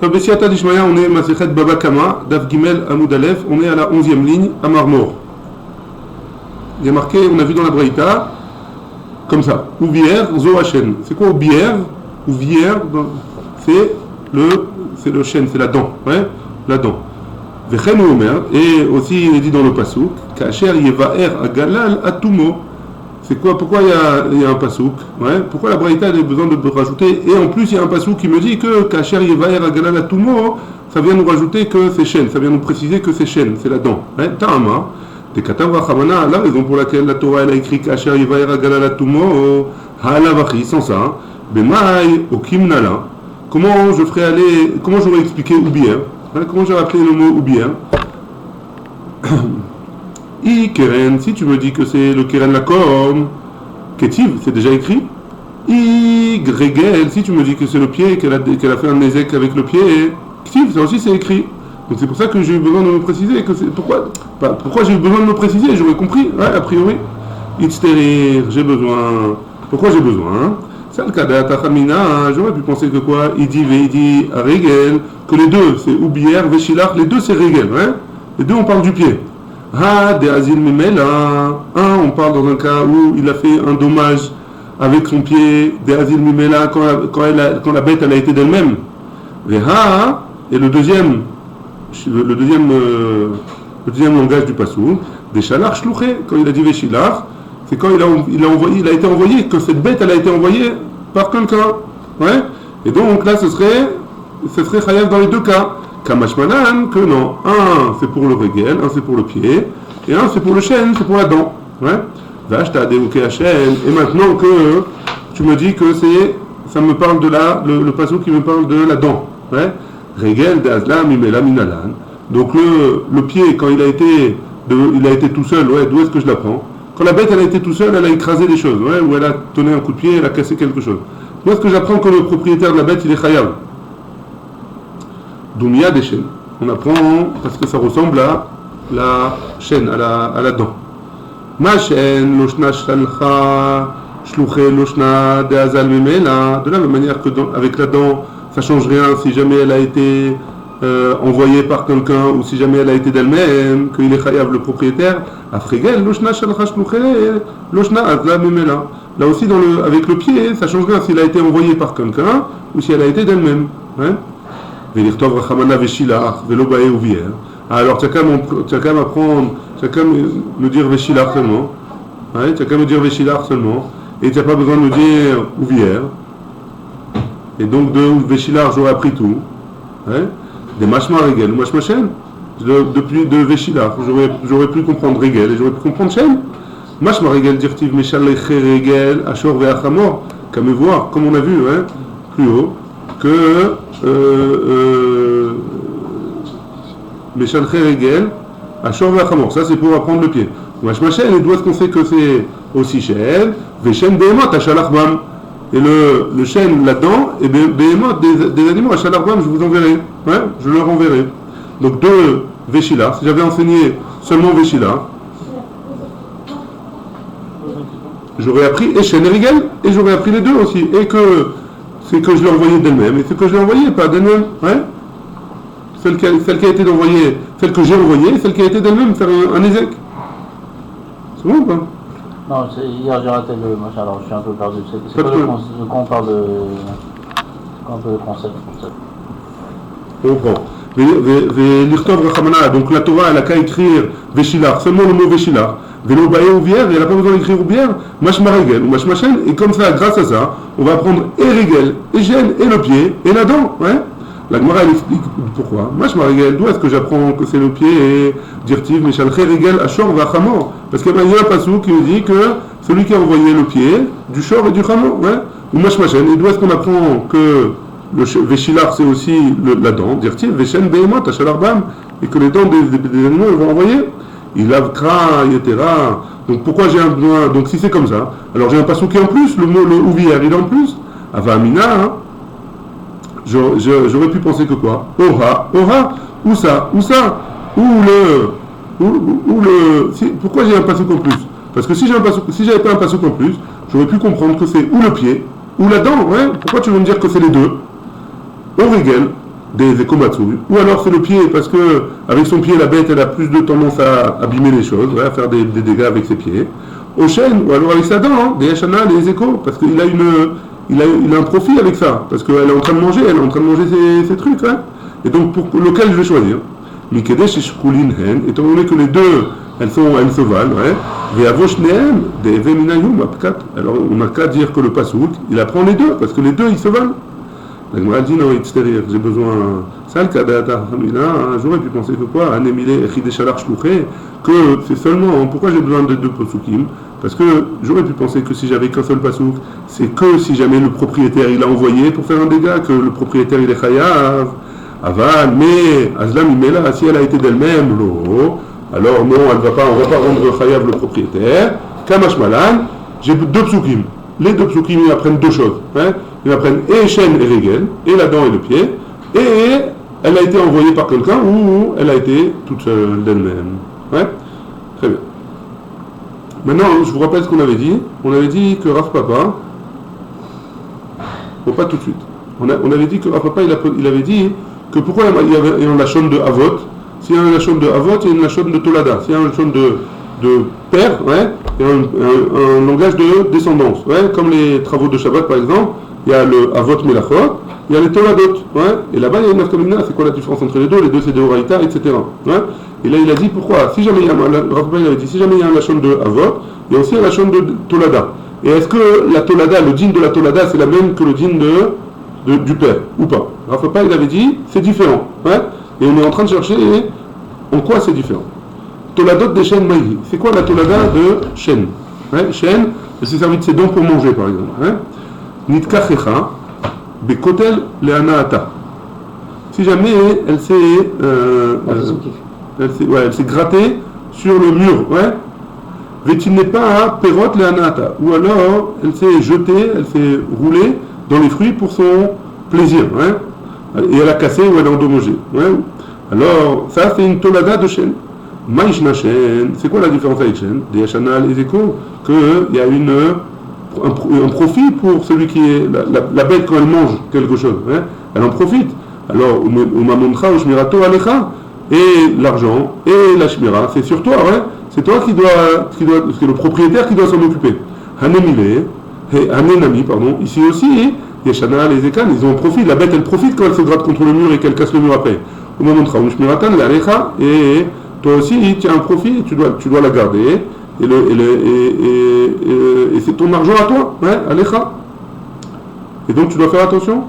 Bessiata Dishmaya, on est Masechet Baba Kama, Daf Gimel Amoud Aleph, on est à la 11e ligne, à Marmor. Il y a marqué, on a vu dans la Braïta, comme ça, Ouvier, Zoachen. C'est quoi Ouvier? Ouvier, c'est le chêne, c'est la dent, ouais, la dent. Vechen Omer, et aussi il est dit dans le Pasuk, Kacher Yevaer Agalal Atumo. C'est quoi? Pourquoi il y a un pasouk? Ouais. Pourquoi la Braïta a besoin de rajouter? Et en plus, il y a un pasouk qui me dit que Kacher Yevaer Agalal Atumo, ça vient nous rajouter que c'est chêne, ça vient nous préciser que c'est chêne, c'est la dent. Ouais. Ta'ama, des Katav Rachamana, la raison pour laquelle la Torah elle a écrit Kacher Yevaer Agalal Atumo, Ha'alavachi, sans ça, Bemai, Okimnala. Comment j'aurais expliqué Oubier? Comment j'aurais appelé le mot Oubier? I Keren, si tu me dis que c'est le Keren Lakom, Ketiv, c'est déjà écrit. I Gregel, si tu me dis que c'est le pied, qu'elle a fait un ézek avec le pied, Ketiv, ça aussi c'est écrit. Donc c'est pour ça que j'ai eu besoin de me préciser. Pourquoi j'ai eu besoin de me préciser? J'aurais compris, ouais, a priori. Itzterir, j'ai besoin. Pourquoi j'ai besoin? Salkada Tachamina, j'aurais pu penser que quoi? Idi Veidi Regel, que les deux, c'est Oubier, Veshilach, les deux c'est Regel, hein? Les deux on parle du pied. Ah, des Azil Mimela. On parle dans un cas où il a fait un dommage avec son pied. Des Azil Mimela quand la bête elle a été d'elle-même. Et le deuxième langage du Passou, des Shalach Shlouché, quand il a dit Veshilach, c'est quand il a été envoyé, que cette bête elle a été envoyée par quelqu'un. Ouais. Et donc là ce serait Chayav dans les deux cas. Kamashmanan, que non. Un c'est pour le régel, un c'est pour le pied, et un c'est pour le chêne, c'est pour la dent. Ouais. Vachta déouké chêne. Et maintenant que tu me dis que ça me parle de le passage qui me parle de la dent. Ouais. Régel d'Azlam imela minalan. Donc le pied, quand il a été tout seul, ouais, d'où est-ce que je l'apprends? Quand la bête elle a été tout seule, elle a écrasé des choses, ouais, ou elle a donné un coup de pied, elle a cassé quelque chose. D'où est-ce que j'apprends que le propriétaire de la bête il est chayav? Doumia des chaînes. On apprend parce que ça ressemble à la chaîne, à la dent. Ma chaîne, loshna shalcha, shlouché loshna de azal memela. De la même manière que avec la dent, ça change rien si jamais elle a été envoyée par quelqu'un ou si jamais elle a été d'elle-même, qu'il est chayav le propriétaire. Afregel, loshna shalcha, shlouché loshna azal memela. Là aussi, avec le pied, ça change rien s'il a été envoyé par quelqu'un ou si elle a été d'elle-même. Hein? Alors tu as qu'à m'apprendre, tu as qu'à me dire Veshilach seulement, ouais, tu as qu'à me dire Veshilach seulement, et tu n'as pas besoin de me dire Ouvier. Et donc de Veshilach j'aurais appris tout, ouais. Des Mashma Regel ou Mashma Shen, de Veshilach j'aurais pu comprendre Regel et j'aurais pu comprendre Shen. Mashma Regel dirtiv Meshalech Regel Ashor Ve'achamor, comme voir, comme on a vu, hein, plus haut, que Meshalche Regel, Ashor Vachamor, ça c'est pour apprendre le pied. Mashmachen, et d'où est-ce qu'on sait que c'est aussi chêne? Veshen Behemot, Ashalachbam. Et le chêne, la dent, et Behemot, des animaux, Ashalachbam, je vous enverrai. Ouais, je leur enverrai. Donc deux Veshila, si j'avais enseigné seulement Veshila, j'aurais appris et chêne et Regel, et j'aurais appris les deux aussi. Et que c'est que je l'ai envoyée d'elle-même, et c'est que je l'ai envoyée, pas d'elle-même, ouais. Celle qui a été envoyée, celle que j'ai envoyée, celle qui a été d'elle-même, faire un ézec. C'est bon ou pas? Non, hier j'ai raté le machin, alors je suis un peu perdu. C'est quoi quand on parle de... Quand on parle de concept. On comprend. Donc la Torah, elle a qu'à écrire Veshilach, seulement le mot Veshilach. Vélo baé ou bière, et elle n'a pas besoin d'écrire ou bière, mashma regel ou mashma chen, et comme ça, grâce à ça, on va apprendre et regel, et gêne, et le pied, et la dent, ouais. La Gemara elle explique pourquoi. Mashma regel, d'où est-ce que j'apprends que c'est le pied et dirtiv, meshalche regel, ashor vachamor? Parce qu'il y a un passou qui me dit que celui qui a envoyé le pied, du shor et du chamor, ouais. Ou mashma chen, et d'où est-ce qu'on apprend que le veshilach c'est aussi la dent, dirtiv, veshen behemot, ashalarbam, et que les dents des animaux ils vont envoyer. Il a kra, etc. Donc pourquoi j'ai un besoin? Donc si c'est comme ça, alors j'ai un passou qui est en plus, le ouvier il est en plus. Ava amina, hein. J'aurais pu penser que quoi? Ora, où ça? Pourquoi j'ai un passou en plus? Parce que si j'avais pas un passou en plus, j'aurais pu comprendre que c'est ou le pied, ou la dent, ouais. Pourquoi tu veux me dire que c'est les deux? Au régel, des ekomatsu. Ou alors c'est le pied, parce que avec son pied, la bête, elle a plus de tendance à abîmer les choses, ouais, à faire des dégâts avec ses pieds. Au chêne, ou alors avec sa dent, hein, des hachana, des échos, parce qu'il a il a un profit avec ça, parce qu'elle est en train de manger, ses trucs, hein. Et donc, pour lequel je vais choisir? Mikedesh et Shkulin Hen, étant donné que les deux, elles se valent, ouais. Ve'avosh nehem, de'eve minayum apkat. Alors, on n'a qu'à dire que le pasouk, il apprend les deux, parce que les deux, ils se valent. La Gemara dit non, extérieur, j'ai besoin. Ça, le kadata, j'aurais pu penser que quoi? Anemile, echideshalar shluché, que c'est seulement. Pourquoi j'ai besoin de deux pasukim? Parce que j'aurais pu penser que si j'avais qu'un seul pasouk, c'est que si jamais le propriétaire il a envoyé pour faire un dégât, que le propriétaire il est chayav. Aval, mais Azlam Imela, si elle a été d'elle-même, alors non, on va pas rendre chayav le propriétaire. Kamash Malan, j'ai deux psukim. Les deux psukim, ils apprennent deux choses. Hein. Ils apprennent et chaîne et régel, et la dent et le pied, et elle a été envoyée par quelqu'un ou elle a été toute seule d'elle-même. Ouais. Très bien. Maintenant, je vous rappelle ce qu'on avait dit. On avait dit que Rav Papa, bon pas tout de suite, on avait dit que Rav Papa, il avait dit que pourquoi il y avait une lachon de Avot. S'il y a une lachon de Avot, il y a une lachon de Tolada. S'il y a une lachon de père, ouais, il y a un langage de descendance. Ouais, comme les travaux de Shabbat par exemple, il y a le Avot Melachot, il y a les Toladot. Ouais, et là-bas il y a une nafkamina. C'est quoi la différence entre les deux? Les deux c'est des Horaïta, etc. Ouais, et là il a dit pourquoi? Si jamais il y a un lachon de Avot, il y a aussi un lachon de Tolada. Et est-ce que la Tolada, le dîn de la Tolada, c'est la même que le dîn du père ou pas? Rav Papa il avait dit c'est différent, ouais, et on est en train de chercher en quoi c'est différent. Toladot des chênes maïs, c'est quoi la tolada de chêne? Ouais, chêne, elle s'est servie de ses dents pour manger par exemple. Ouais. Nitkachecha bekotel leanaata. Si jamais elle s'est grattée sur le mur, ouais. Vetil n'est pas perot leanaata, ou alors elle s'est jetée, elle s'est roulée dans les fruits pour son plaisir, hein, et elle a cassé ou elle a endommagé. Ouais. Alors, ça c'est une tolada de chêne. Maïshna chêne, c'est quoi la différence avec chêne? Des hachana les échos, qu'il y a un profit pour celui qui est. La bête quand elle mange quelque chose, hein, elle en profite. Alors, umamoncha ou shmirato alecha, et l'argent, et la shmira, c'est sur toi, ouais. C'est toi qui doit, c'est le propriétaire qui doit s'en occuper. Hanemile, Hanenami, pardon, ici aussi, les Shana, les Ekan, ils ont un profit. La bête, elle profite quand elle se gratte contre le mur et qu'elle casse le mur après. Au moment de la Alecha, et toi aussi, tu as un profit, tu dois la garder, et c'est ton argent à toi, ouais, Alecha. Et donc tu dois faire attention.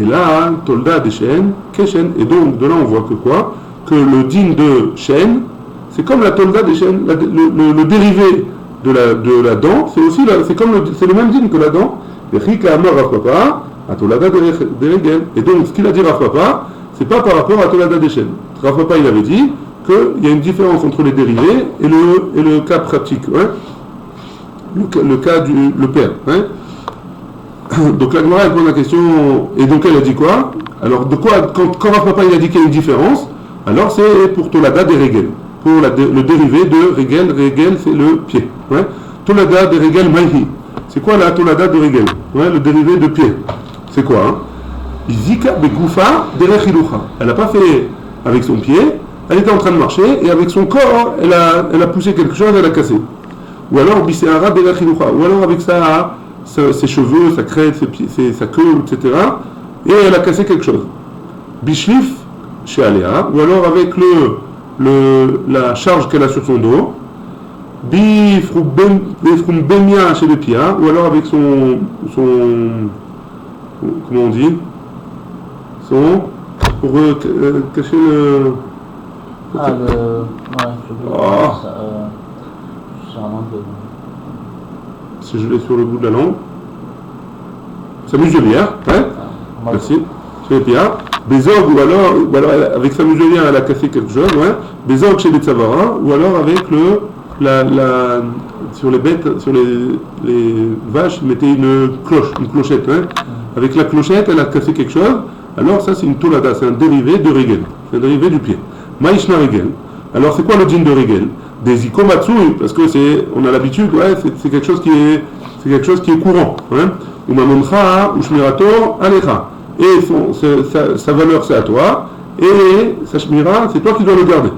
Et là, Tolda des chênes, Keshen, et donc de là on voit que quoi? Que le dîn de chêne, c'est comme la Tolda des chênes, le dérivé de la dent, c'est le même dîn que la dent. Et donc, ce qu'il a dit Rav Papa, c'est pas par rapport à Tolada des chênes. Rav Papa, il avait dit qu'il y a une différence entre les dérivés et le cas pratique, hein, le cas le père. Hein. Donc la Gemara pose la question, et donc elle a dit quoi? Alors, de quoi, quand Rav Papa il a dit qu'il y a une différence, alors c'est pour Tolada des régel. Pour le dérivé de régel c'est le pied. Hein. Tolada des régel maïhi. C'est quoi la tolada de régel? Ouais, le dérivé de pied. C'est quoi, hein? Izika begoufa derechilucha. Elle n'a pas fait avec son pied, elle était en train de marcher et avec son corps, elle a poussé quelque chose, elle a cassé. Ou alors biseara derechilucha. Ou alors avec ses cheveux, sa crête, sa queue, etc. Et elle a cassé quelque chose. Bishlif chez Aléa. Ou alors avec la charge qu'elle a sur son dos. Bifrum bemia chez le pia, ou alors avec son comment on dit, pour cacher le. Ouais, c'est gelé sur le bout de la langue. Sa muselière, ouais. Merci. Chez le pia. Bézog, ou alors avec sa muselière elle a cassé quelque chose, ouais. Bézog chez les tsavara, ou alors avec sur les bêtes, sur les vaches, ils mettaient une clochette. Hein. Avec la clochette, elle a cassé quelque chose. Alors ça, c'est une tolada, c'est un dérivé de régel. C'est un dérivé du pied. Maïshna régel. Alors c'est quoi le djinn de régel? Des ikomatsu, parce que on a l'habitude, ouais, c'est quelque chose qui est courant. Hein. Umamoncha, ushmirato, alecha. et sa valeur c'est à toi, et sa shmira, c'est toi qui dois le garder.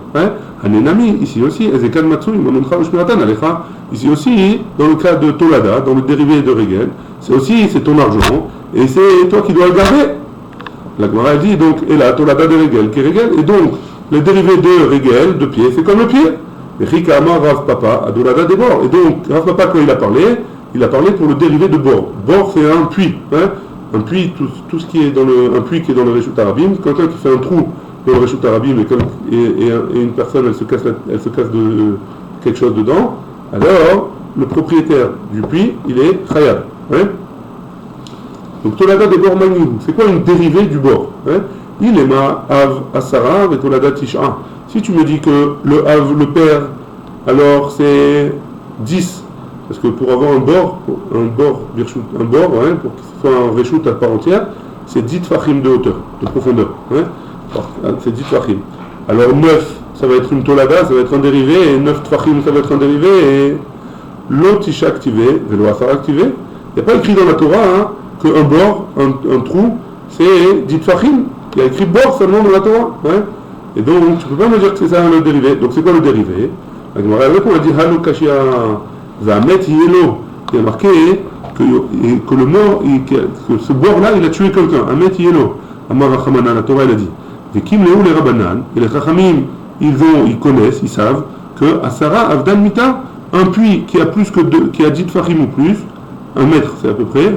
Hanenami, ici aussi, Ezekan Matsui, Mamoncha Ushmiratan Alecha, ici aussi, dans le cas de Tolada, dans le dérivé de Regel, c'est ton argent, et c'est toi qui dois le garder. La Gemara dit donc, et là, Tolada de Regel, qui est Regel, et donc, le dérivé de Regel, de pied, c'est comme le pied. Et Rika Amar Rav Papa, Adolada des bords. Et donc, Rav Papa, quand il a parlé pour le dérivé de bord. Bord, c'est un puits. Un puits, tout ce qui est dans un puits qui est dans le Reshut Arabim, quelqu'un qui fait un trou dans le Reshut Arabim et une personne, elle se casse de quelque chose dedans, alors, le propriétaire du puits, il est Khayab. Donc, Tolada des bords Magnou, c'est quoi une dérivée du bord? Il est ma Av Asara et Tolada Tisha. Si tu me dis que le Av, le père, alors c'est 10, parce que pour avoir un bord, pour que ce soit un Reshut à part entière, c'est 10 Tfachim de hauteur, de profondeur. C'est 10 Tfachim. Alors 9, ça va être une Tolada, ça va être un dérivé, et 9 Tfachim, ça va être un dérivé, et l'autre Tisha activé, Velo Asara activé. Il n'y a pas écrit dans la Torah qu'un bord, un trou, c'est 10 Tfachim. Il y a écrit bord seulement dans la Torah. Et donc, tu ne peux pas me dire que c'est ça le dérivé. Donc, c'est quoi le dérivé? La Gemara on a dit Halo Kashia Vamet Yelo. Il y a marqué que le mort, que ce bord-là, il a tué quelqu'un. Amet Yelo. Amar Rachamana, la Torah, elle a dit Vekim Leu les Rabbanan. Et les Chachamim, ils connaissent, ils savent que Asara Avdan Mita, un puits qui a plus que qui a 10 Tfachim ou plus, 1 mètre, c'est à peu près,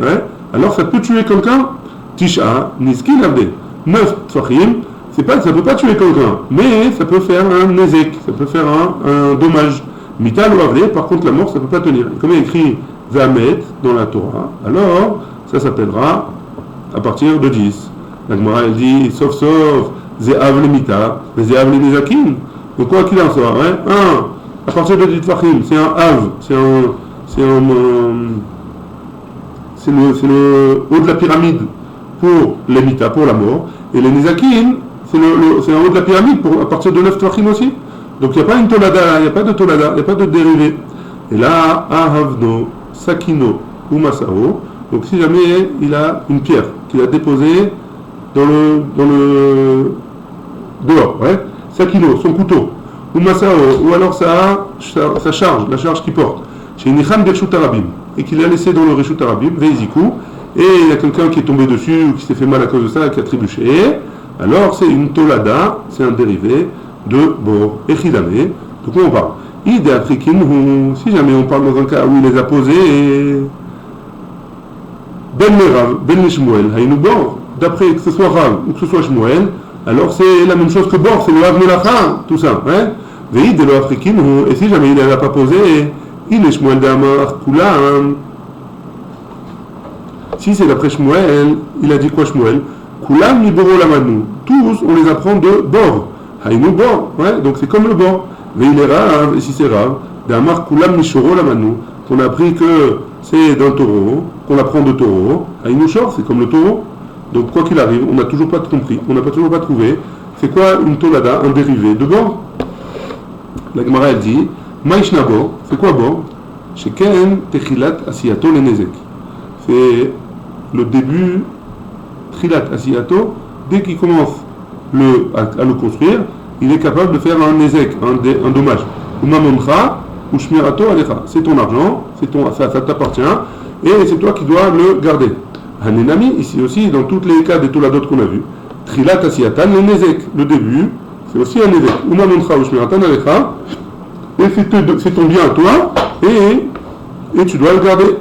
alors ça peut tuer quelqu'un. Tisha, Niskin Avde. 9 Tfachim, ça ne peut pas tuer quelqu'un, mais ça peut faire un nezek, ça peut faire un dommage. Mital ou avlé, par contre la mort ça ne peut pas tenir. Et comme il y a écrit Zamet dans la Torah, alors ça s'appellera à partir de 10. La Gemara elle dit sauf Ze'av le Mita, Ze'av le Nezakin. Donc quoi qu'il en soit, à partir de 10 Tfachim, c'est un Av, c'est le haut de la pyramide pour les Mita, pour la mort, et les Nezakin, c'est en haut de la pyramide à partir de 9 Tfachim aussi. Donc il n'y a pas une Tolada, il n'y a pas de Tolada, il n'y a pas de dérivé. Et là, Ahavno, Sakino ou Masao, donc si jamais il a une pierre qu'il a déposée dans le dehors, Sakino, son couteau, ou Masao, ou alors sa charge, la charge qu'il porte, chez Nicham Bershut Arabim, et qu'il a laissé dans le Reshut Arabim, Veiziku, et il y a quelqu'un qui est tombé dessus ou qui s'est fait mal à cause de ça, qui a trébuché, alors c'est une Tolada, c'est un dérivé de Bor et Chidame. De quoi on parle? Si jamais on parle dans un cas où il les a posés, Ben Merav, Ben Shmuel, Haïnou Bor, d'après que ce soit Rav ou que ce soit Shmuel, alors c'est la même chose que Bor, c'est le Rav Melacha, tout ça. Veid de l'Afrikin, et si jamais il ne l'a pas posé, il est Shmuel d'Amar Kulam. Si c'est d'après Shmuel, il a dit quoi Shmuel? Kulam Miboro Lamanu. Tous, on les apprend de Bor. Haïnou Bor, donc c'est comme le Bor. Mais il est Rav, et si c'est Rav, d'Amar Kulam Mishoro Lamanu, qu'on a appris que c'est d'un taureau, qu'on apprend de taureau. Haïnou Shor, c'est comme le taureau. Donc quoi qu'il arrive, on n'a toujours pas compris, on n'a toujours pas trouvé. C'est quoi une Tolada, un dérivé de Bor? La Gemara elle dit, Maïshna Bor, c'est quoi Bor? Sheken Techilat Asiyato Lenezek. C'est le début, Trilat Asiyato, dès qu'il commence à le construire, il est capable de faire un nezek, un dommage. Ou mamoncha, ou shmirato alecha. C'est ton argent, ça t'appartient, et c'est toi qui dois le garder. Hanenami, ici aussi, dans tous les cas des toladot qu'on a vus, trilat asiyatan, le nezek, le début, c'est aussi un nezek. Ou mamoncha, ou shmiratan alecha, et c'est ton bien à toi, et tu dois le garder.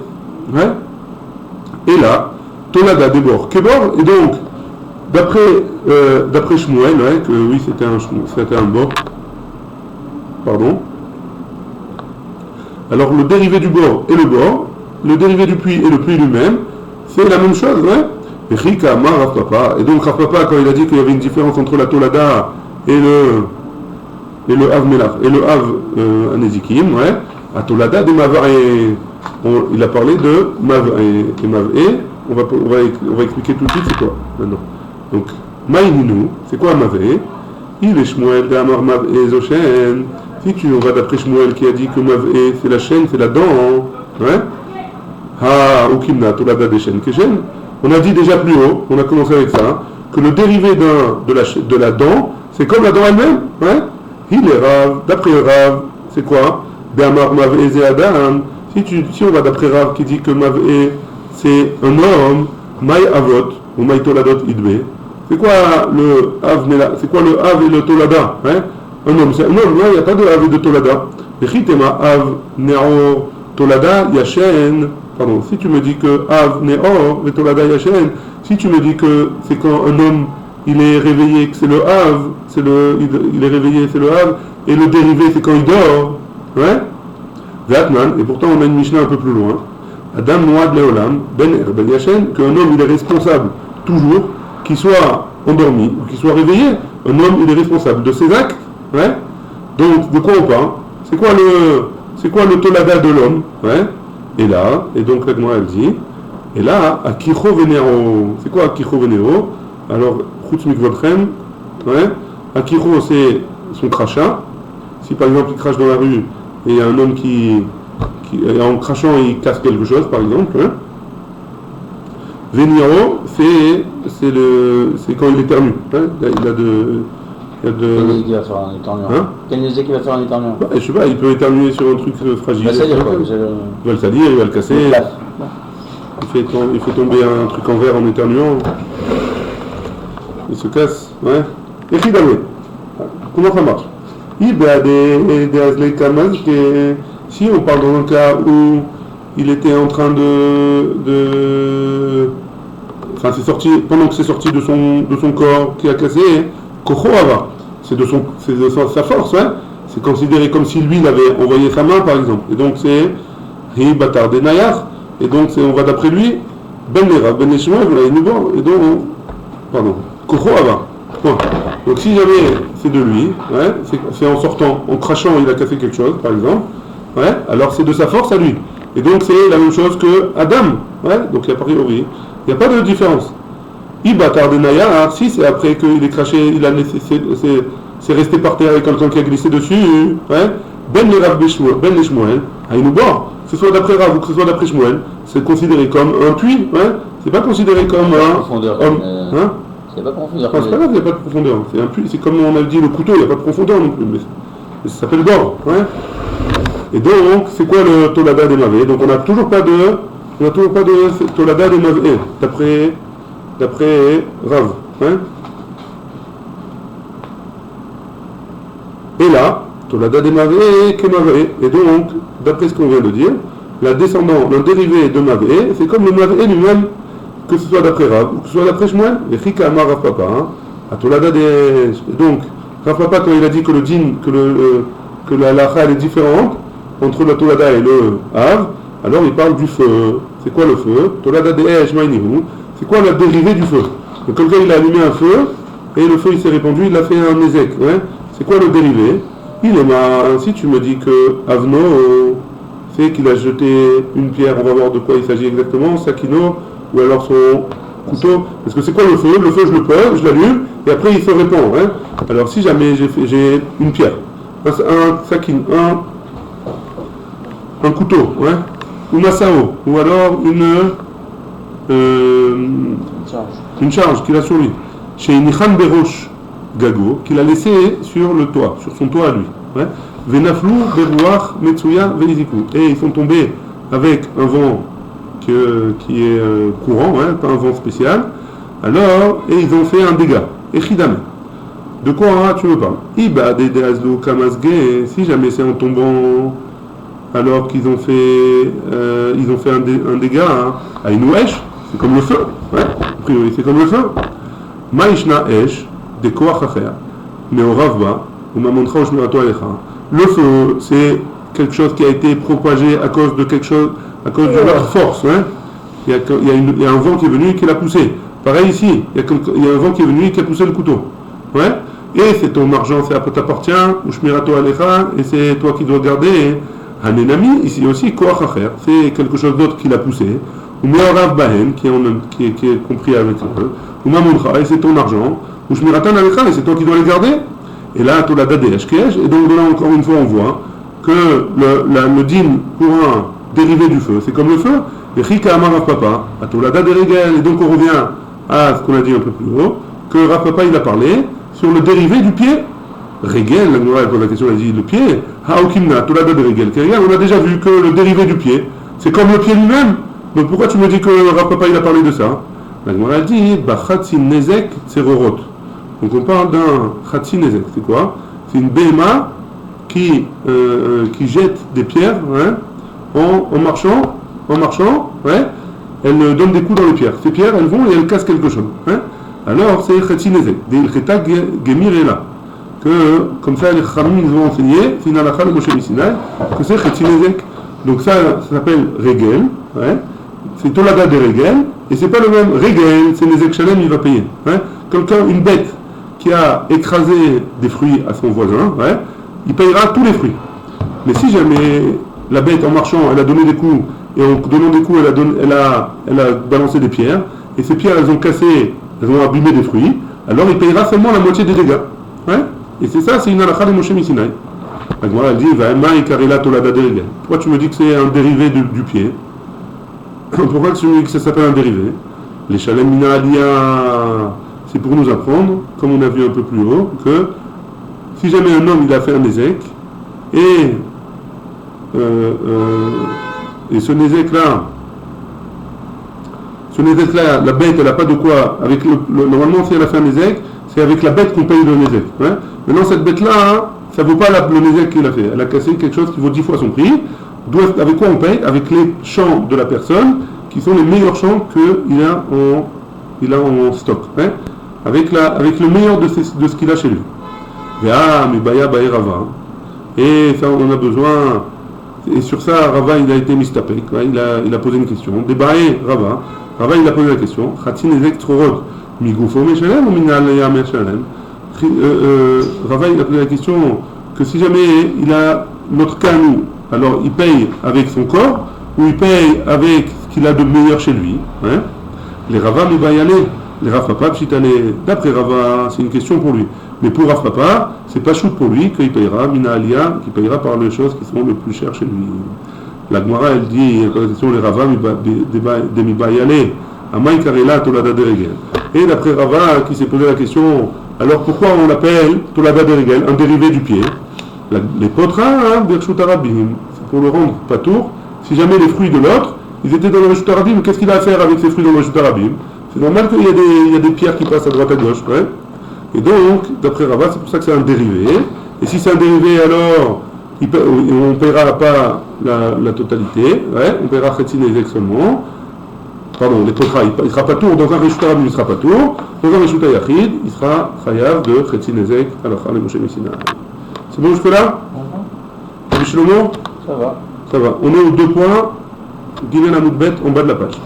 Et là, tolada débord, kebor, et donc, d'après Shmuel, que oui, c'était un bord. Pardon. Alors le dérivé du bord et le bord, le dérivé du puits et le puits lui-même, c'est la même chose, Et Rika, Rav Papa. Et donc Rav Papa, quand il a dit qu'il y avait une différence entre la Tolada et le Av Melach et le Av Anezikim, à Tolada des Mavae, il a parlé de Mavae et Mavae. On va expliquer tout de suite c'est quoi maintenant. Donc, Maïninou, c'est quoi Mavé? Il est Shmuel d'Amar Mavé Zoshen. Si on va d'après Shmuel qui a dit que Mavé c'est la chaîne, c'est la dent. Ha, Ukimna, Tolada des chaînes Keshen. On a dit déjà plus haut, on a commencé avec ça, que le dérivé de la dent, c'est comme la dent elle-même. Hein? Il est Rav, d'après Rav, c'est quoi? Be'amar Mav'e ze Adam. Si on va d'après Rav qui dit que Mav'e c'est un homme, Maï Avot, ou Maï Toladot Idbe. C'est quoi le Av et le Tolada? Hein? Un homme, c'est un homme, il n'y a pas de Av et de Tolada. Echitema Av Neor Tolada Yashen. Pardon, si tu me dis que Av Neor et Tolada Yashen, si tu me dis que c'est quand un homme il est réveillé, que c'est le Av, il est réveillé, c'est le Av, et le dérivé c'est quand il dort. Ouais? Vatman, et pourtant on a une Mishnah un peu plus loin. Adam Noad Leolam, Ben Ben Yashen, qu'un homme il est responsable toujours, qu'il soit endormi ou qu'il soit réveillé. Un homme il est responsable de ses actes. Ouais? Donc de quoi on parle? C'est quoi le tolada de l'homme? Ouais? Et là, et donc la Gemara elle dit, et là, Akicho Venero, c'est quoi Akicho Venero? Alors, Chutz Mikvodchem, ouais? Akicho c'est son crachat. Si par exemple il crache dans la rue et il y a un homme qui en crachant il casse quelque chose par exemple, hein? Veniro c'est quand il éternue, hein? Quel musique il va faire en éternuant? Hein? Quel musique il va faire en éternuant? Je sais pas, il peut éternuer sur un truc fragile. Il va salir quoi? Il va le salir, il va le casser. Il fait tomber un truc en verre en éternuant. Il se casse, ouais. Et Khidamé. Comment ça marche? Si on parle dans un cas où il était en train enfin c'est sorti, pendant que c'est sorti de son corps qui a cassé, Kochoava, c'est de sa force, hein? C'est considéré comme si lui il avait envoyé sa main par exemple. Et donc c'est Hi Batar de Nayar, et donc on va d'après lui, Ben Lera, Ben Neshma, et donc, pardon, Kochoava. Bon. Donc si jamais c'est de lui, ouais, c'est en sortant, en crachant, il a cassé quelque chose, par exemple, ouais, alors c'est de sa force à lui. Et donc c'est la même chose que Adam, ouais, donc il a priori, il n'y a pas de différence. Ibatar de Naya, si c'est après qu'il est craché, c'est resté par terre avec quelqu'un qui a glissé dessus, ouais, Ben le Shmuel, Aïnoubor, que ce soit d'après Rav ou que ce soit d'après Shmuel, c'est considéré comme un puits, ouais, c'est pas considéré comme un homme, hein. Il n'y a pas de profondeur. C'est pas grave, il n'y a pas de profondeur. C'est un puits, c'est comme on a dit le couteau, il n'y a pas de profondeur non plus. Mais ça s'appelle d'or. Ouais. Et donc, c'est quoi le Tolada des Mavé? Donc on n'a toujours pas de Tolada des Mavé, d'après Rav. Hein. Et là, Tolada des Mavé, que Mavé. Et donc, d'après ce qu'on vient de dire, la descendant, le dérivé de Mavé, c'est comme le Mavé lui-même. Que ce soit d'après Rav ou que ce soit d'après Shmuel, et Chika Amar Rav Papa, à Tolada des. Donc, Rav Papa, quand il a dit que le din, que la lacha elle est différente entre la Tolada et le Av, alors il parle du feu. C'est quoi le feu? Tolada des Esh Mainihu. C'est quoi la dérivée du feu? Donc, quelqu'un il a allumé un feu et le feu il s'est répandu, il a fait un ézek. Ouais? C'est quoi le dérivé? Il est ma. Si tu me dis que Avno, c'est qu'il a jeté une pierre, on va voir de quoi il s'agit exactement, Sakino. Ou alors son couteau, parce que c'est quoi le feu? Le feu je le pose, je l'allume, et après il se répand. Hein? Alors si jamais j'ai une pierre, un sakin, un couteau, ouais? Ou masao, ou alors une charge qu'il a sur lui, chez Nichan Berosh Gago, qu'il a laissé sur le toit, sur son toit à lui. Ouais? Venaflou, Berouach, Metsuya, Veniziku. Et ils sont tombés avec un vent qui est courant, hein, pas un vent spécial. Alors, et ils ont fait un dégât. Et Chidame. De quoi tu me parles? Iba de Azlo Kamasge, si jamais c'est en tombant, alors qu'ils ont fait, un dégât, hein, à Inouesh, c'est comme le feu. Ouais, a priori, c'est comme le feu. Maishna Esh, de Koachacher, Neoravba, ou Mamontra ou Shmirato Alecha. Le feu, c'est quelque chose qui a été propagé à cause de quelque chose. À cause de notre force, hein. Il y a un vent qui est venu et qui l'a poussé. Pareil ici, il y a un vent qui est venu et qui a poussé le couteau. Ouais. Et c'est ton argent, ça t'appartient, ou Shmirato Alecha, et c'est toi qui dois garder. Hanenami, ici aussi, Koachacher, c'est quelque chose d'autre qui l'a poussé. Ou Meorav Bahen, qui est compris avec eux. Ou Mamoncha, et c'est ton argent. Ou Shmiratan Alecha, et c'est toi qui dois les garder. Et là, Tolada de Eshkesh, et donc là encore une fois on voit que le din pour un dérivé du feu. C'est comme le feu. Et Chika Amar Rav Papa, Atolada de Regel. Et donc on revient à ce qu'on a dit un peu plus haut, que Rav Papa il a parlé sur le dérivé du pied. Regel, la Gemara pose la question, elle dit le pied. Haokimna, Atolada de Regel. On a déjà vu que le dérivé du pied, c'est comme le pied lui-même. Donc pourquoi tu me dis que Rav Papa il a parlé de ça? La Gemara dit, Bachatsin Nezek Tserorot. Donc on parle d'un Chatsin Nezek. C'est quoi? C'est une BMA qui jette des pierres, hein, en marchant, ouais, elle donne des coups dans les pierres. Ces pierres, elles vont et elles cassent quelque chose. Hein. Alors, c'est Chatsin Nezek. Des Ilcheta Gemirela. Que, comme ça, les Khamim nous ont enseigné, c'est une halakha de Moshe Sinai, que c'est Chatsin Nezek. Donc ça s'appelle Regel, ouais. C'est Tolada de Regel, et c'est pas le même Regel, c'est Nezek Shalem, il va payer. Hein. Quelqu'un, une bête qui a écrasé des fruits à son voisin, ouais, il payera tous les fruits. Mais si jamais la bête en marchant, elle a donné des coups, et en donnant des coups, elle a balancé des pierres, et ces pierres, elles ont cassé, elles ont abîmé des fruits, alors il payera seulement la moitié des dégâts. Ouais. Et c'est ça, c'est une halakha de Moshe Sinai. La Gemara elle dit, pourquoi tu me dis que c'est un dérivé du pied? Pourquoi tu me dis que ça s'appelle un dérivé? Les Shalem Mina Aliyah, c'est pour nous apprendre, comme on a vu un peu plus haut, que si jamais un homme il a fait un Nézek, et ce Nézek-là, la bête, elle n'a pas de quoi, avec normalement si elle a fait un Nézek, c'est avec la bête qu'on paye le Nézek. Hein. Maintenant cette bête-là, hein, ça ne vaut pas le Nézek qu'il a fait. Elle a cassé quelque chose qui vaut 10 fois son prix. Avec quoi on paye? Avec les champs de la personne, qui sont les meilleurs champs qu'il a en stock. Hein. Avec le meilleur de ce qu'il a chez lui. Et ça on en a besoin. Et sur ça, Rava il a été mistapek. Il a posé une question. Débaé Rava. Rava il a posé la question. Chatsin Nezek Trorod. Migoufo Meshalem ou Minalaya Meshalem? Rava il a posé la question que si jamais il a notre cas nous, alors il paye avec son corps ou il paye avec ce qu'il a de meilleur chez lui. Hein. Les Rava il va y aller. Les Rav Papa, d'après Rava, c'est une question pour lui. Mais pour Rav Papa, c'est pas chouette pour lui qu'il payera Mina Aliyah, qu'il payera par les choses qui sont les plus chères chez lui. La Gemara elle dit, la question les Rava de Mibayale, Amay Karela Tolada de Regel. Et d'après Rava qui s'est posé la question, alors pourquoi on l'appelle Tolada de Regel, un dérivé du pied? Les potras, Birshut Arabim, c'est pour le rendre patour. Si jamais les fruits de l'autre, ils étaient dans le Birshut Arabim, qu'est-ce qu'il a à faire avec ces fruits dans le Birshut Arabim? C'est normal qu'il y a des pierres qui passent à droite à gauche. Ouais. Et donc, d'après Rava, c'est pour ça que c'est un dérivé. Et si c'est un dérivé, alors on ne paiera pas la totalité. Ouais. On paiera Chetsin Nezek seulement. Pardon, les potras, il ne sera pas tour. Dans un Reshut Arabim, il ne sera pas tour. Dans un Reshut Yachid, il sera chayav de Chetsin Nezek halakha le Moshe Sinai. C'est bon jusque-là? Shlomo? Ça va. Ça va. On est aux 2 points. Given Amoudbet en bas de la page.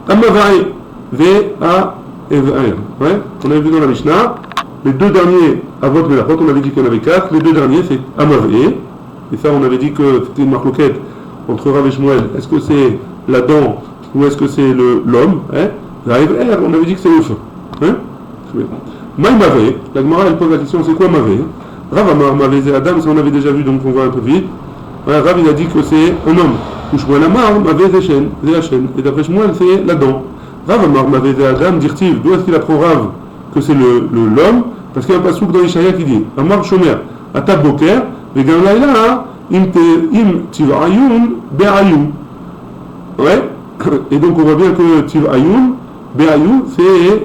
Amavai. V-A et V-A-M. Ouais, on avait vu dans la Mishnah, les 2 derniers, Avot Melachot, on avait dit qu'il y en avait 4, les 2 derniers c'est Amavé, et ça on avait dit que c'était une marloquette entre Rav et Shmuel, est-ce que c'est la dent ou est-ce que c'est l'homme, hein? On avait dit que c'est le feu. Hein? Maï Mavé, la Gemara elle pose la question, c'est quoi Mavé? Rav Amar Mavé c'est Adam, ça on avait déjà vu donc on va un peu vite. Ouais, Rav il a dit que c'est un homme, ou Shmuel Amar, Mavé c'est Hachem, et d'après Shmuel c'est la dent. Rav Amar Mavé Adam, dire-t-il, d'où est-ce qu'il apprend Rav que c'est l'homme? Parce qu'il y a un passouk dans Ishaïa qui dit Amar Shomer, Atab Boker, Vegam Laila, Im Tiv'ayun, Be'ayun. Ouais, et donc on voit bien que Tiv'ayun, Be'ayun, c'est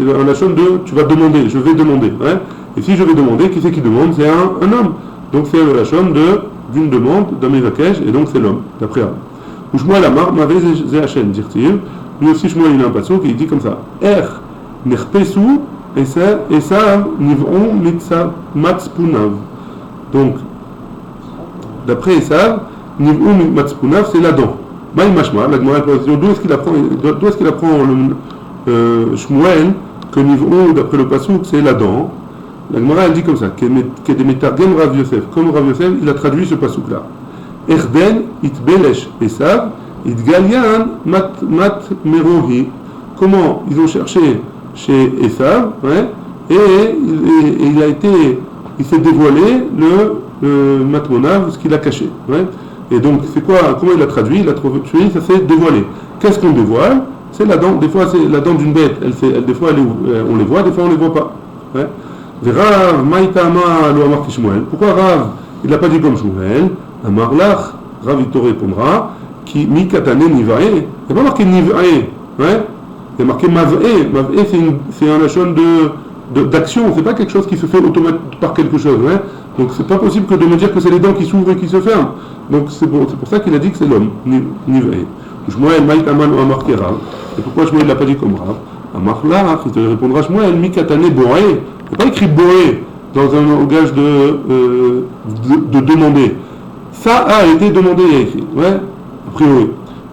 un lachon de tu vas demander, je vais demander. Ouais. Et si je vais demander, qui c'est qui demande? C'est un homme. Donc c'est un lachon d'une demande, d'un Mevakesh, et donc c'est l'homme, d'après Rav. Ou Shmuel Amar, Mavé Zéhachen, dire-t-il. Lui aussi, Shmuel, il a un passouk et il dit comme ça. Nerpesu, Esav, Niv'on, Matspunav. Donc, d'après Esav, Niv'on, Matspunav, c'est la dent. Maï Mashma, la Gemara pose la question, d'où est-ce qu'il apprend Shmuel que Niv'on, d'après le passouk, c'est la dent? La Gemara, elle dit comme ça. Kedemetargem Rav Yosef. Comme Rav Yosef, il a traduit ce passouk-là. Erden itbelesh Esav itgalian mat merohi. Comment ils ont cherché chez Esav, ouais, et il s'est dévoilé le matmonav, ce qu'il a caché. Ouais. Et donc, c'est quoi? Comment il a traduit? Il a traduit, ça c'est dévoilé. Qu'est-ce qu'on dévoile? C'est la dent. Des fois, c'est la dent d'une bête. Des fois, on les voit, des fois, on ne les voit pas. Ouais. Rav, Maïtama, lo Amar Kishmuel. Pourquoi Rav, il n'a pas dit comme Shmuel? Amar Lach, Rav, il te répondra, qui Mikatane Nivae. Il n'y a pas marqué Nivae. Ouais. Il y a marqué Mav'e. Mav'e, c'est un lachon d'action. C'est pas quelque chose qui se fait automatiquement par quelque chose. Ouais. Donc, c'est pas possible que de me dire que c'est les dents qui s'ouvrent et qui se ferment. Donc, c'est pour ça qu'il a dit que c'est l'homme. Nivae. Shmuel, Maïtama, lo Amar Rav. Et pourquoi Shmuel l'a pas dit comme Rav? Amar Lach, il te répondra Shmuel, Mikatane Boé. Il n'est pas écrit Boé dans un langage de demander. Ça a été demandé, il y a écrit. Ouais, a priori.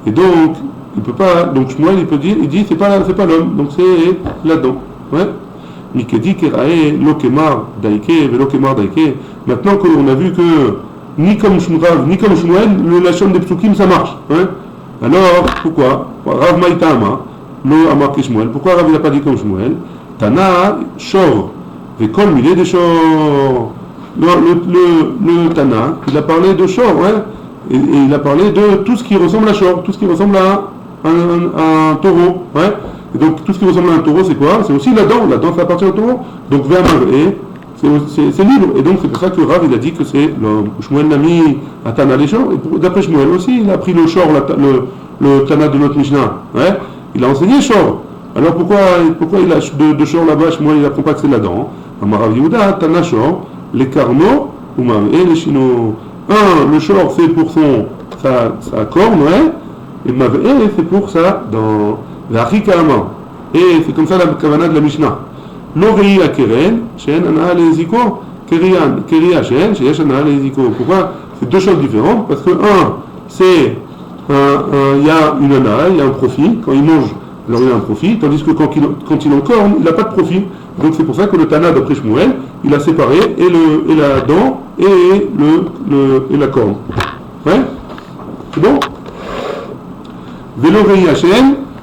Et donc, il peut pas. Donc Shmuel, il dit c'est pas l'homme, donc c'est là-dedans. Ouais. Mikedi Kerae, Lokemar, Daike, Velokemar Daike. Maintenant qu'on a vu que ni comme Rav, ni comme Shmuel, le lachon des psukim ça marche. Ouais. Alors, pourquoi Rav Maïtama, Lo Amar Shmuel. Pourquoi Rav n'a pas dit comme Shmuel? Tana, Shor. Et comme il est des Shor. Le Tana, il a parlé de Shor, ouais. Et il a parlé de tout ce qui ressemble à Shor, tout ce qui ressemble à un taureau, ouais. Et donc tout ce qui ressemble à un taureau, c'est quoi? C'est aussi la dent ça appartient au taureau. Donc vers Maré, c'est libre. Et donc c'est pour ça que Rav il a dit que c'est l'homme. Shmuel l'a mis à Tana les Shor. Et d'après Shmuel aussi, il a pris le Shor, le Tana de notre Mishnah, ouais. Il a enseigné Shor. Alors pourquoi il a de Shor là-bas, Shmuel il n'apprend pas que c'est la dent? Amarav Yehuda, Tana Shor, les carnaux, et les chino. Le Shor c'est pour sa corne, ouais. Et Mav'e c'est pour ça dans la Rikama. Et c'est comme ça la Kavana de la Mishnah. L'Orei Akeren, Shen Ana Leziko, Keria Shen, Sheyesh Ana Leziko. Pourquoi? C'est deux choses différentes. Parce que c'est il y a une ana, il y a un profit. Quand il mange, alors il y a un profit. Tandis que quand il en corne, il n'a pas de profit. Donc c'est pour ça que le Tana d'après Shmuel, il a séparé et la dent et la corne. Ouais? C'est bon? Velorei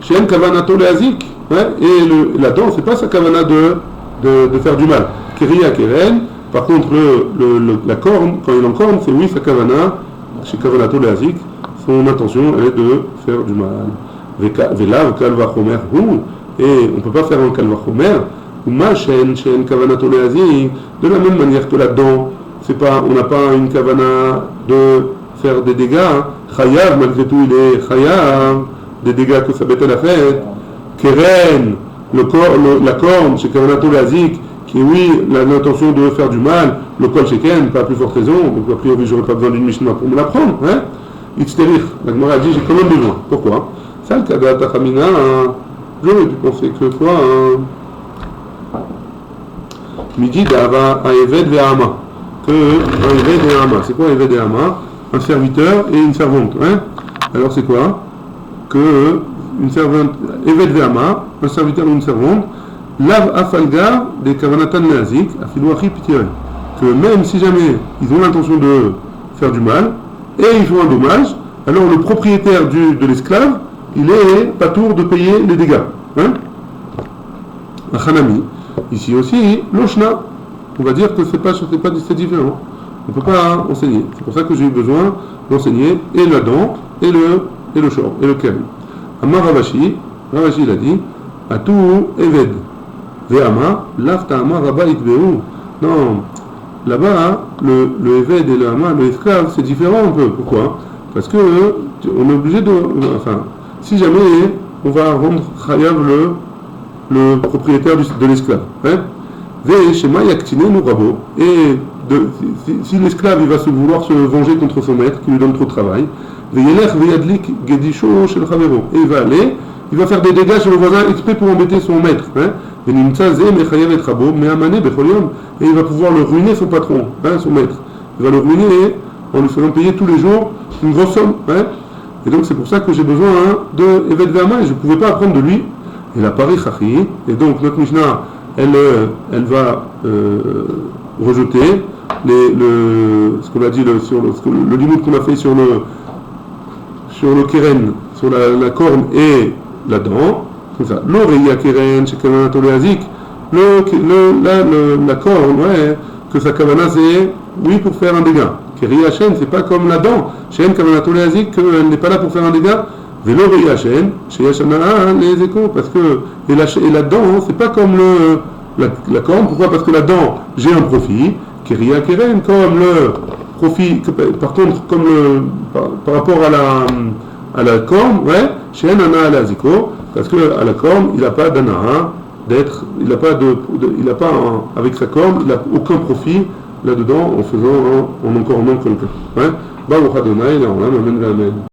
Shen Kavanato Leazik. Ouais? Et la dent, c'est pas sa kavana de faire du mal. Keria Keren, par contre la corne, quand il en corne, c'est oui sa kavana, chez Kavanato Leazik, son intention elle est de faire du mal. Velav Kalvachomer, et on ne peut pas faire un Kalvachomer, ou ma Shen Kavanato Leazik, de la même manière que la dent, on n'a pas une kavana de faire des dégâts. Chayav, malgré tout, il est chayav, des dégâts que sa bête a fait. Keren, la corne, chez Kavanato Leazik, qui est oui, l'intention de faire du mal, le kol sheken, pas à plus forte raison, donc a priori j'aurais pas besoin d'une Mishnah pour me l'apprendre, hein. Itzterich, la Gemara a dit j'ai quand même besoin. Pourquoi? Ça, le Kada Tachamina, j'aurais dû penser que quoi, Midi d'Ava à Eved Ve'ama. Que un Eved Ve'ama. C'est quoi Eved Ve'ama? Un serviteur et une servante, hein. Alors c'est quoi? Que une servante, Eved Ve'ama, un serviteur et une servante, Lav Afalgar des Kavanatan Nazik, Afilouachi Pitiel. Que même si jamais ils ont l'intention de faire du mal, et ils font un dommage, alors le propriétaire de l'esclave, il est pas tour de payer les dégâts. Hein? Un Hanami. Ici aussi, l'Oshna. On va dire que c'est différent. On ne peut pas enseigner. C'est pour ça que j'ai eu besoin d'enseigner et la dent, et le shor, et le kel. Amar Ravashi il a dit, Atu Eved. Ve'ama, lafta amar rabba itbeu. Non, là-bas, le Eved et le Hama, le esclave, c'est différent un peu. Pourquoi? Parce que on est obligé de. Enfin, si jamais on va rendre chayav le propriétaire de l'esclave. Hein? Ve'eshema yaktinenu rabo. Et si l'esclave il va vouloir se venger contre son maître, qui lui donne trop de travail, ve'yelech ve'yadlik gedisho shel chavero. Et il va aller, il va faire des dégâts sur le voisin exprès pour embêter son maître. Hein? Et il va pouvoir le ruiner son patron, hein, son maître. Il va le ruiner en lui faisant payer tous les jours une grosse somme. Hein. Et donc c'est pour ça que j'ai besoin de Eved Ve'ama et je ne pouvais pas apprendre de lui. Et la Paris Chachi. Et donc notre Mishnah, elle va rejeter ce qu'on a dit sur le limite qu'on a fait sur le keren, sur la corne et la dent. Comme ça. L'oreilla keren, chez Kavanato Leazik, la corne, ouais, que sa kavana c'est, oui, pour faire un dégât. Ria Shen, c'est pas comme la dent. Shen Kavanato Leazik, qu'elle n'est pas là pour faire un dégât. Vélo Ria Shen, chez Yashana, les échos, parce que, et la dent, c'est pas comme la corne. Pourquoi? Parce que la dent, j'ai un profit. Ria Keren, comme le profit, par contre, comme par rapport à la corne, ouais, chez Anana Leaziko, parce que à la corne, il n'a pas d'anara, il n'a pas avec sa corne, il n'a aucun profit là-dedans en encore quelqu'un. Ouais, Baruch Adonai, là, on amène.